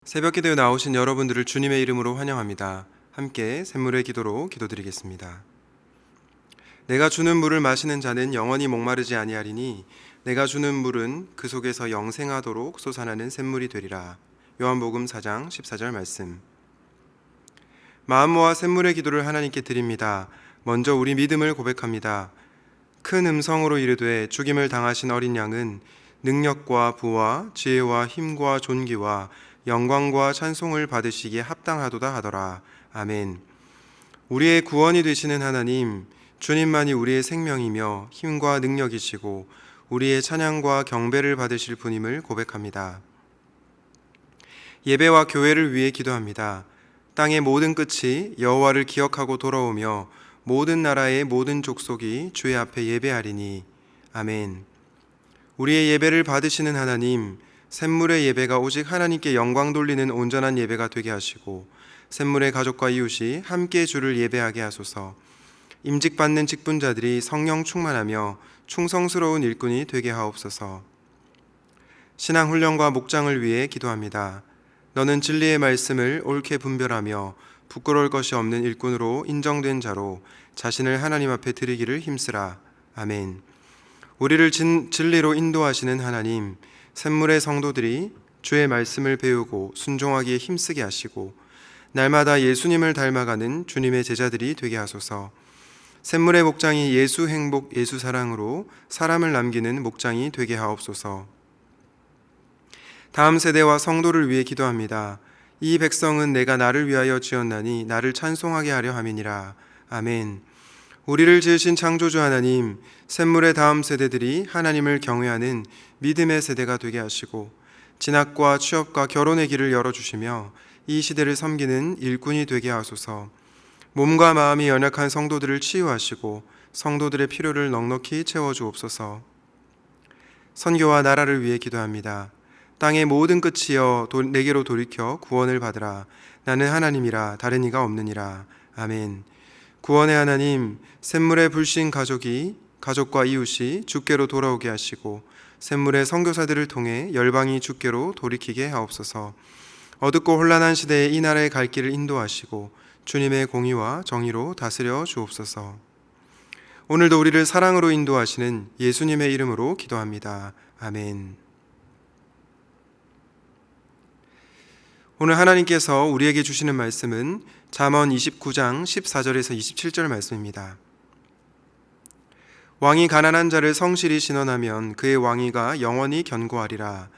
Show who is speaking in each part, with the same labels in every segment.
Speaker 1: 새벽 기도에 나오신 여러분들을 주님의 이름으로 환영합니다. 함께 샘물의 기도로 기도드리겠습니다. 내가 주는 물을 마시는 자는 영원히 목마르지 아니하리니 내가 주는 물은 그 속에서 영생하도록 솟아나는 샘물이 되리라. 요한복음 4장 14절 말씀. 마음 모아 샘물의 기도를 하나님께 드립니다. 먼저 우리 믿음을 고백합니다. 큰 음성으로 이르되 죽임을 당하신 어린 양은 능력과 부와 지혜와 힘과 존귀와 영광과 찬송을 받으시기에 합당하도다 하더라. 아멘. 우리의 구원이 되시는 하나님, 주님만이 우리의 생명이며 힘과 능력이시고 우리의 찬양과 경배를 받으실 분임을 고백합니다. 예배와 교회를 위해 기도합니다. 땅의 모든 끝이 여호와를 기억하고 돌아오며 모든 나라의 모든 족속이 주의 앞에 예배하리니. 아멘. 우리의 예배를 받으시는 하나님, 샘물의 예배가 오직 하나님께 영광 돌리는 온전한 예배가 되게 하시고 샘물의 가족과 이웃이 함께 주를 예배하게 하소서. 임직받는 직분자들이 성령 충만하며 충성스러운 일꾼이 되게 하옵소서. 신앙훈련과 목장을 위해 기도합니다. 너는 진리의 말씀을 옳게 분별하며 부끄러울 것이 없는 일꾼으로 인정된 자로 자신을 하나님 앞에 드리기를 힘쓰라. 아멘. 우리를 진리로 인도하시는 하나님, 샘물의 성도들이 주의 말씀을 배우고 순종하기에 힘쓰게 하시고 날마다 예수님을 닮아가는 주님의 제자들이 되게 하소서. 샘물의 목장이 예수 행복 예수 사랑으로 사람을 남기는 목장이 되게 하옵소서. 다음 세대와 성도를 위해 기도합니다. 이 백성은 내가 나를 위하여 지었나니 나를 찬송하게 하려 함이니라. 아멘. 우리를 지으신 창조주 하나님, 샘물의 다음 세대들이 하나님을 경외하는 믿음의 세대가 되게 하시고 진학과 취업과 결혼의 길을 열어주시며 이 시대를 섬기는 일꾼이 되게 하소서. 몸과 마음이 연약한 성도들을 치유하시고 성도들의 필요를 넉넉히 채워주옵소서. 선교와 나라를 위해 기도합니다. 땅의 모든 끝이여 내게로 돌이켜 구원을 받으라. 나는 하나님이라 다른 이가 없느니라. 아멘. 구원의 하나님, 샘물의 불신 가족과 이웃이 주께로 돌아오게 하시고 샘물의 선교사들을 통해 열방이 주께로 돌이키게 하옵소서. 어둡고 혼란한 시대에 이 나라의 갈 길을 인도하시고 주님의 공의와 정의로 다스려 주옵소서. 오늘도 우리를 사랑으로 인도하시는 예수님의 이름으로 기도합니다. 아멘. 오늘 하나님께서 우리에게 주시는 말씀은 잠언 29장 14절에서 27절 말씀입니다. 왕이 가난한 자를 성실히 신원하면 그의 왕위가 영원히 견고하리라.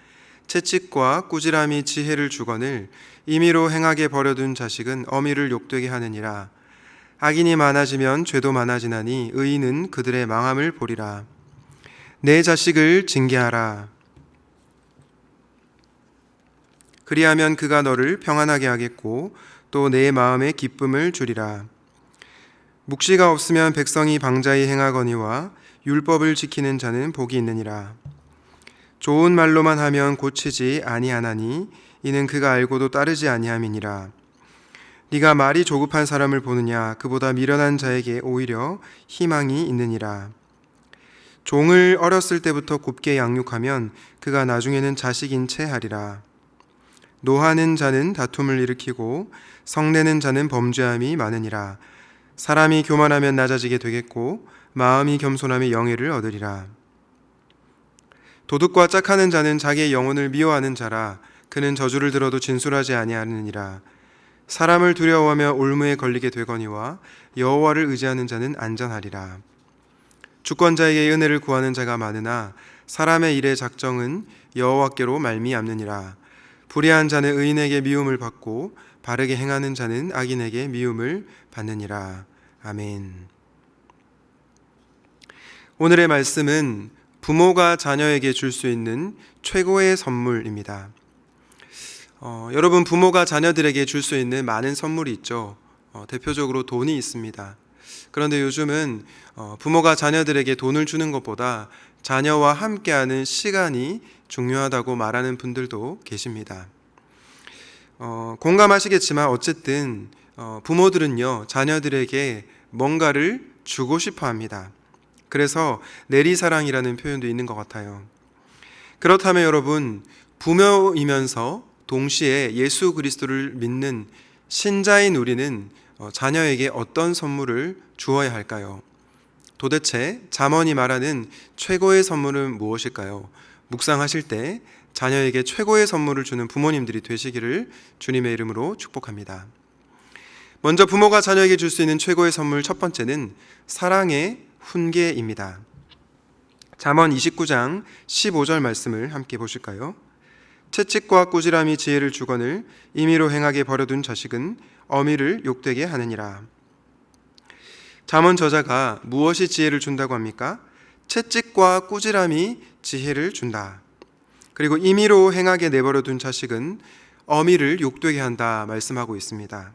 Speaker 1: 채찍과 꾸지람이 지혜를 주거늘 임의로 행하게 버려둔 자식은 어미를 욕되게 하느니라. 악인이 많아지면 죄도 많아지나니 의인은 그들의 망함을 보리라. 내 자식을 징계하라. 그리하면 그가 너를 평안하게 하겠고 또 내 마음에 기쁨을 주리라. 묵시가 없으면 백성이 방자히 행하거니와 율법을 지키는 자는 복이 있느니라. 좋은 말로만 하면 고치지 아니하나니 이는 그가 알고도 따르지 아니함이니라. 네가 말이 조급한 사람을 보느냐? 그보다 미련한 자에게 오히려 희망이 있느니라. 종을 어렸을 때부터 곱게 양육하면 그가 나중에는 자식인 채 하리라. 노하는 자는 다툼을 일으키고 성내는 자는 범죄함이 많으니라. 사람이 교만하면 낮아지게 되겠고 마음이 겸손함이 영예를 얻으리라. 도둑과 짝하는 자는 자기의 영혼을 미워하는 자라. 그는 저주를 들어도 진술하지 아니하느니라. 사람을 두려워하며 올무에 걸리게 되거니와 여호와를 의지하는 자는 안전하리라. 주권자에게 은혜를 구하는 자가 많으나 사람의 일의 작정은 여호와께로 말미암느니라. 불의한 자는 의인에게 미움을 받고 바르게 행하는 자는 악인에게 미움을 받느니라. 아멘. 오늘의 말씀은 부모가 자녀에게 줄 수 있는 최고의 선물입니다. 여러분, 부모가 자녀들에게 줄 수 있는 많은 선물이 있죠. 대표적으로 돈이 있습니다. 그런데 요즘은 부모가 자녀들에게 돈을 주는 것보다 자녀와 함께하는 시간이 중요하다고 말하는 분들도 계십니다. 공감하시겠지만 어쨌든 부모들은요, 자녀들에게 뭔가를 주고 싶어 합니다. 그래서 내리사랑이라는 표현도 있는 것 같아요. 그렇다면 여러분, 부모이면서 동시에 예수 그리스도를 믿는 신자인 우리는 자녀에게 어떤 선물을 주어야 할까요? 도대체 잠언이 말하는 최고의 선물은 무엇일까요? 묵상하실 때 자녀에게 최고의 선물을 주는 부모님들이 되시기를 주님의 이름으로 축복합니다. 먼저 부모가 자녀에게 줄 수 있는 최고의 선물 첫 번째는 사랑의 훈계입니다. 잠언 29장 15절 말씀을 함께 보실까요? 채찍과 꾸지람이 지혜를 주거늘 임의로 행하게 버려둔 자식은 어미를 욕되게 하느니라. 잠언 저자가 무엇이 지혜를 준다고 합니까? 채찍과 꾸지람이 지혜를 준다. 그리고 임의로 행하게 내버려둔 자식은 어미를 욕되게 한다 말씀하고 있습니다.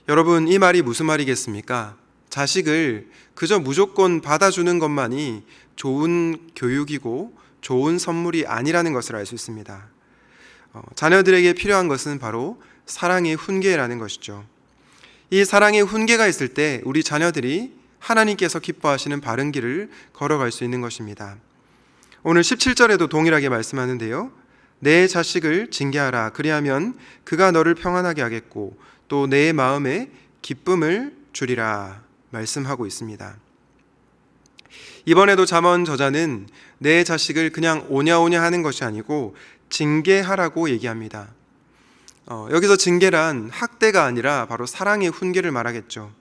Speaker 1: 여러분, 이 말이 무슨 말이겠습니까? 자식을 그저 무조건 받아주는 것만이 좋은 교육이고 좋은 선물이 아니라는 것을 알 수 있습니다. 자녀들에게 필요한 것은 바로 사랑의 훈계라는 것이죠. 이 사랑의 훈계가 있을 때 우리 자녀들이 하나님께서 기뻐하시는 바른 길을 걸어갈 수 있는 것입니다. 오늘 17절에도 동일하게 말씀하는데요. 내 자식을 징계하라. 그리하면 그가 너를 평안하게 하겠고 또 내 마음에 기쁨을 주리라 말씀하고 있습니다. 이번에도 잠언 저자는 내 자식을 그냥 오냐오냐 하는 것이 아니고 징계하라고 얘기합니다. 여기서 징계란 학대가 아니라 바로 사랑의 훈계를 말하겠죠.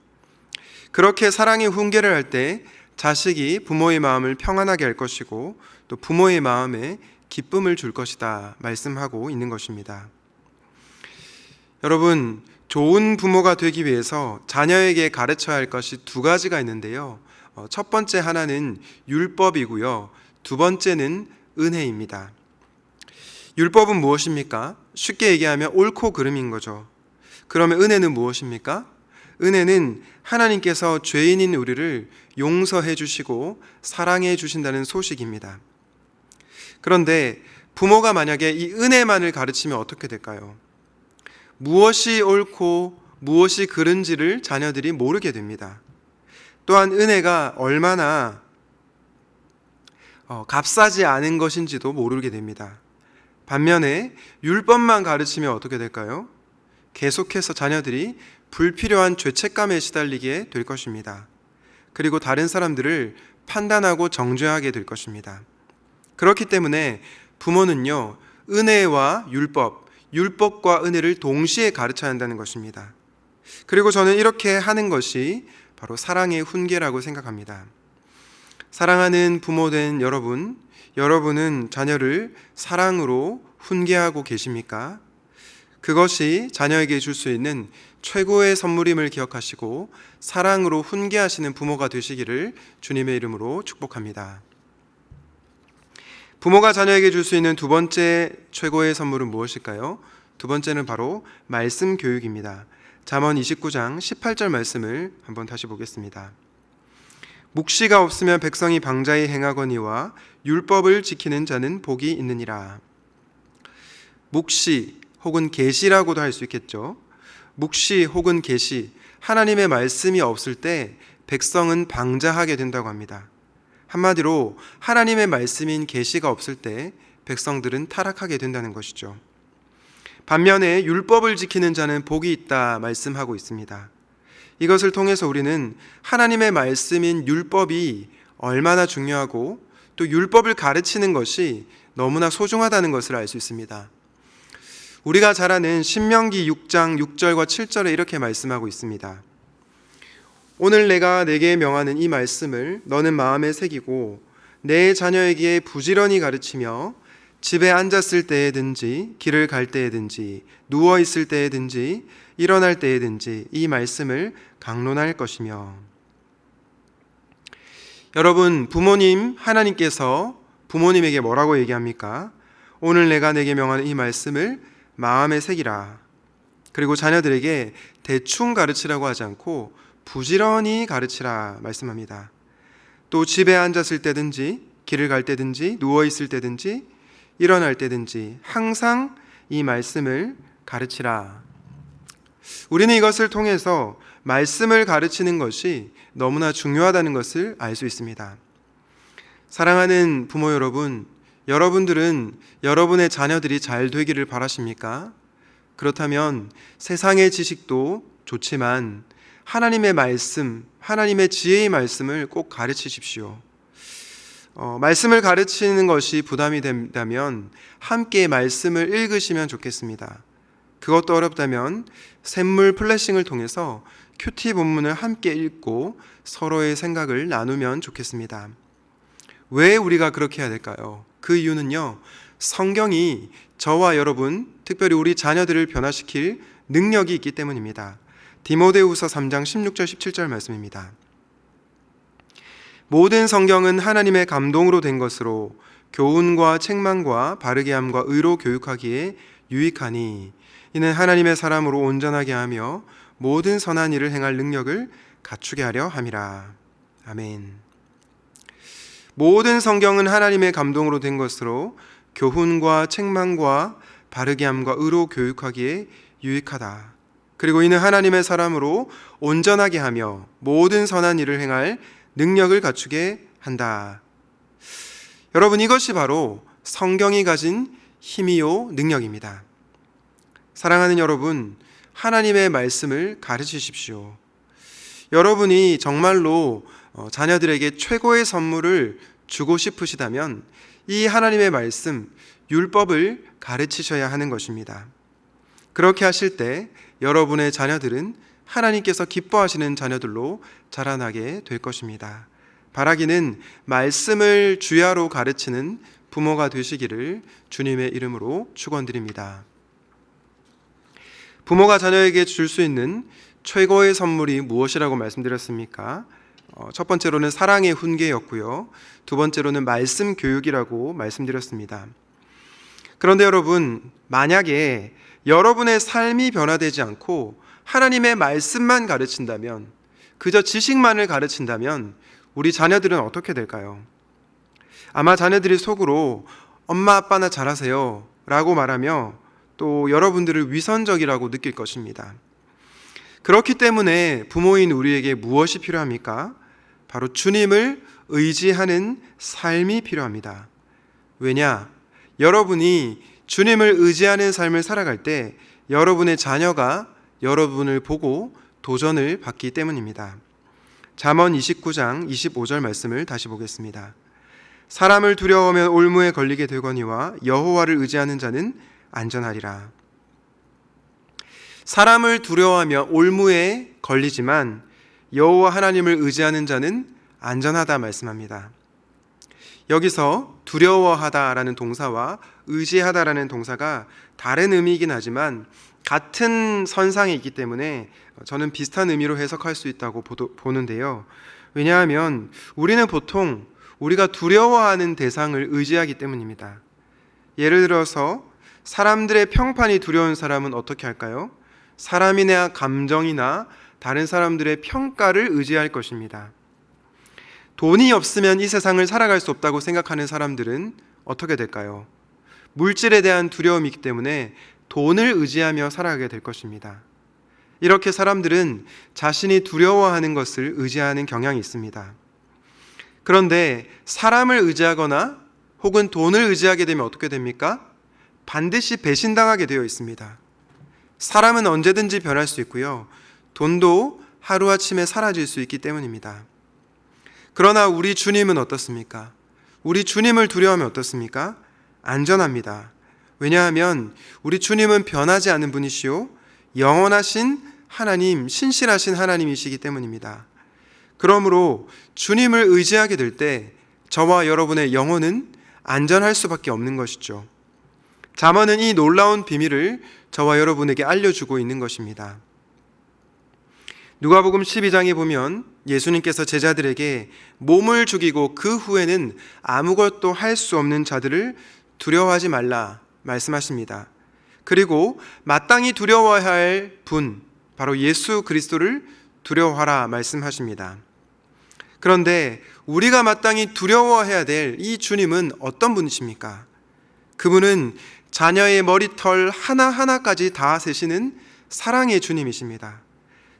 Speaker 1: 그렇게 사랑의 훈계를 할 때 자식이 부모의 마음을 평안하게 할 것이고 또 부모의 마음에 기쁨을 줄 것이다 말씀하고 있는 것입니다. 여러분, 좋은 부모가 되기 위해서 자녀에게 가르쳐야 할 것이 두 가지가 있는데요. 첫 번째 하나는 율법이고요. 두 번째는 은혜입니다. 율법은 무엇입니까? 쉽게 얘기하면 옳고 그름인 거죠. 그러면 은혜는 무엇입니까? 은혜는 하나님께서 죄인인 우리를 용서해 주시고 사랑해 주신다는 소식입니다. 그런데 부모가 만약에 이 은혜만을 가르치면 어떻게 될까요? 무엇이 옳고 무엇이 그른지를 자녀들이 모르게 됩니다. 또한 은혜가 얼마나 값싸지 않은 것인지도 모르게 됩니다. 반면에 율법만 가르치면 어떻게 될까요? 계속해서 자녀들이 불필요한 죄책감에 시달리게 될 것입니다. 그리고 다른 사람들을 판단하고 정죄하게 될 것입니다. 그렇기 때문에 부모는요, 은혜와 율법과 은혜를 동시에 가르쳐야 한다는 것입니다. 그리고 저는 이렇게 하는 것이 바로 사랑의 훈계라고 생각합니다. 사랑하는 부모된 여러분은 자녀를 사랑으로 훈계하고 계십니까? 그것이 자녀에게 줄 수 있는 최고의 선물임을 기억하시고 사랑으로 훈계하시는 부모가 되시기를 주님의 이름으로 축복합니다. 부모가 자녀에게 줄 수 있는 두 번째 최고의 선물은 무엇일까요? 두 번째는 바로 말씀 교육입니다. 잠언 29장 18절 말씀을 한번 다시 보겠습니다. 묵시가 없으면 백성이 방자히 행하거니와 율법을 지키는 자는 복이 있느니라. 묵시 혹은 계시라고도 할 수 있겠죠. 묵시 혹은 계시, 하나님의 말씀이 없을 때 백성은 방자하게 된다고 합니다. 한마디로 하나님의 말씀인 계시가 없을 때 백성들은 타락하게 된다는 것이죠. 반면에 율법을 지키는 자는 복이 있다 말씀하고 있습니다. 이것을 통해서 우리는 하나님의 말씀인 율법이 얼마나 중요하고 또 율법을 가르치는 것이 너무나 소중하다는 것을 알 수 있습니다. 우리가 잘 아는 신명기 6장 6절과 7절에 이렇게 말씀하고 있습니다. 오늘 내가 네게 명하는 이 말씀을 너는 마음에 새기고 내 자녀에게 부지런히 가르치며 집에 앉았을 때에든지 길을 갈 때에든지 누워 있을 때에든지 일어날 때에든지 이 말씀을 강론할 것이며. 여러분, 부모님, 하나님께서 부모님에게 뭐라고 얘기합니까? 오늘 내가 네게 명하는 이 말씀을 마음에 새기라. 그리고 자녀들에게 대충 가르치라고 하지 않고 부지런히 가르치라 말씀합니다. 또 집에 앉았을 때든지 길을 갈 때든지 누워 있을 때든지 일어날 때든지 항상 이 말씀을 가르치라. 우리는 이것을 통해서 말씀을 가르치는 것이 너무나 중요하다는 것을 알 수 있습니다. 사랑하는 부모 여러분, 여러분들은 여러분의 자녀들이 잘 되기를 바라십니까? 그렇다면 세상의 지식도 좋지만 하나님의 말씀, 하나님의 지혜의 말씀을 꼭 가르치십시오. 말씀을 가르치는 것이 부담이 된다면 함께 말씀을 읽으시면 좋겠습니다. 그것도 어렵다면 샘물 플래싱을 통해서 큐티 본문을 함께 읽고 서로의 생각을 나누면 좋겠습니다. 왜 우리가 그렇게 해야 될까요? 그 이유는요, 성경이 저와 여러분, 특별히 우리 자녀들을 변화시킬 능력이 있기 때문입니다. 디모데후서 3장 16절 17절 말씀입니다. 모든 성경은 하나님의 감동으로 된 것으로 교훈과 책망과 바르게 함과 의로 교육하기에 유익하니 이는 하나님의 사람으로 온전하게 하며 모든 선한 일을 행할 능력을 갖추게 하려 함이라. 아멘. 모든 성경은 하나님의 감동으로 된 것으로 교훈과 책망과 바르게 함과 의로 교육하기에 유익하다. 그리고 이는 하나님의 사람으로 온전하게 하며 모든 선한 일을 행할 능력을 갖추게 한다. 여러분, 이것이 바로 성경이 가진 힘이요 능력입니다. 사랑하는 여러분, 하나님의 말씀을 가르치십시오. 여러분이 정말로 자녀들에게 최고의 선물을 주고 싶으시다면 이 하나님의 말씀, 율법을 가르치셔야 하는 것입니다. 그렇게 하실 때 여러분의 자녀들은 하나님께서 기뻐하시는 자녀들로 자라나게 될 것입니다. 바라기는 말씀을 주야로 가르치는 부모가 되시기를 주님의 이름으로 축원드립니다. 부모가 자녀에게 줄 수 있는 최고의 선물이 무엇이라고 말씀드렸습니까? 첫 번째로는 사랑의 훈계였고요. 두 번째로는 말씀 교육이라고 말씀드렸습니다. 그런데 여러분, 만약에 여러분의 삶이 변화되지 않고 하나님의 말씀만 가르친다면, 그저 지식만을 가르친다면 우리 자녀들은 어떻게 될까요? 아마 자녀들이 속으로 엄마 아빠나 잘하세요 라고 말하며 또 여러분들을 위선적이라고 느낄 것입니다. 그렇기 때문에 부모인 우리에게 무엇이 필요합니까? 바로 주님을 의지하는 삶이 필요합니다. 왜냐? 여러분이 주님을 의지하는 삶을 살아갈 때 여러분의 자녀가 여러분을 보고 도전을 받기 때문입니다. 잠언 29장 25절 말씀을 다시 보겠습니다. 사람을 두려워하면 올무에 걸리게 되거니와 여호와를 의지하는 자는 안전하리라. 사람을 두려워하며 올무에 걸리지만 여호와 하나님을 의지하는 자는 안전하다 말씀합니다. 여기서 두려워하다라는 동사와 의지하다라는 동사가 다른 의미이긴 하지만 같은 선상에 있기 때문에 저는 비슷한 의미로 해석할 수 있다고 보는데요. 왜냐하면 우리는 보통 우리가 두려워하는 대상을 의지하기 때문입니다. 예를 들어서 사람들의 평판이 두려운 사람은 어떻게 할까요? 사람이나 감정이나 다른 사람들의 평가를 의지할 것입니다. 돈이 없으면 이 세상을 살아갈 수 없다고 생각하는 사람들은 어떻게 될까요? 물질에 대한 두려움이 있기 때문에 돈을 의지하며 살아가게 될 것입니다. 이렇게 사람들은 자신이 두려워하는 것을 의지하는 경향이 있습니다. 그런데 사람을 의지하거나 혹은 돈을 의지하게 되면 어떻게 됩니까? 반드시 배신당하게 되어 있습니다. 사람은 언제든지 변할 수 있고요. 돈도 하루아침에 사라질 수 있기 때문입니다. 그러나 우리 주님은 어떻습니까? 우리 주님을 두려워하면 어떻습니까? 안전합니다. 왜냐하면 우리 주님은 변하지 않는 분이시요 영원하신 하나님, 신실하신 하나님이시기 때문입니다. 그러므로 주님을 의지하게 될 때 저와 여러분의 영혼은 안전할 수밖에 없는 것이죠. 잠언은 이 놀라운 비밀을 저와 여러분에게 알려주고 있는 것입니다. 누가복음 12장에 보면 예수님께서 제자들에게 몸을 죽이고 그 후에는 아무것도 할 수 없는 자들을 두려워하지 말라 말씀하십니다. 그리고 마땅히 두려워해야 할 분, 바로 예수 그리스도를 두려워하라 말씀하십니다. 그런데 우리가 마땅히 두려워해야 될 이 주님은 어떤 분이십니까? 그분은 자녀의 머리털 하나하나까지 다 세시는 사랑의 주님이십니다.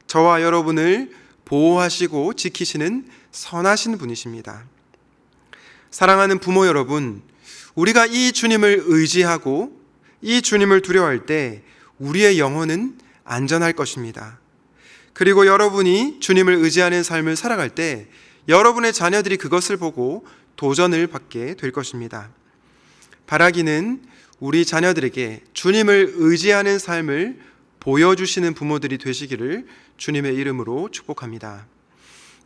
Speaker 1: 저와 여러분을 보호하시고 지키시는 선하신 분이십니다. 사랑하는 부모 여러분, 우리가 이 주님을 의지하고 이 주님을 두려워할 때 우리의 영혼은 안전할 것입니다. 그리고 여러분이 주님을 의지하는 삶을 살아갈 때 여러분의 자녀들이 그것을 보고 도전을 받게 될 것입니다. 바라기는 우리 자녀들에게 주님을 의지하는 삶을 보여주시는 부모들이 되시기를 주님의 이름으로 축복합니다.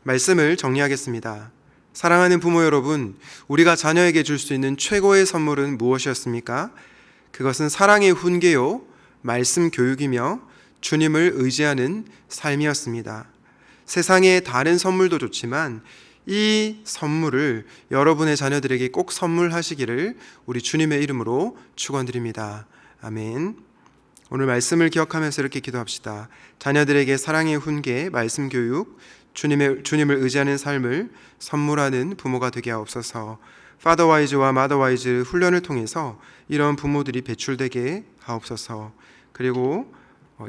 Speaker 1: 말씀을 정리하겠습니다. 사랑하는 부모 여러분, 우리가 자녀에게 줄 수 있는 최고의 선물은 무엇이었습니까? 그것은 사랑의 훈계요, 말씀 교육이며 주님을 의지하는 삶이었습니다. 세상의 다른 선물도 좋지만 이 선물을 여러분의 자녀들에게 꼭 선물하시기를 우리 주님의 이름으로 축원드립니다. 아멘. 오늘 말씀을 기억하면서 이렇게 기도합시다. 자녀들에게 사랑의 훈계, 말씀 교육, 주님을 의지하는 삶을 선물하는 부모가 되게 하옵소서. 파더와이즈와 마더와이즈 훈련을 통해서 이런 부모들이 배출되게 하옵소서. 그리고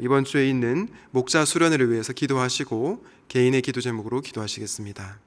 Speaker 1: 이번 주에 있는 목자 수련회를 위해서 기도하시고 개인의 기도 제목으로 기도하시겠습니다.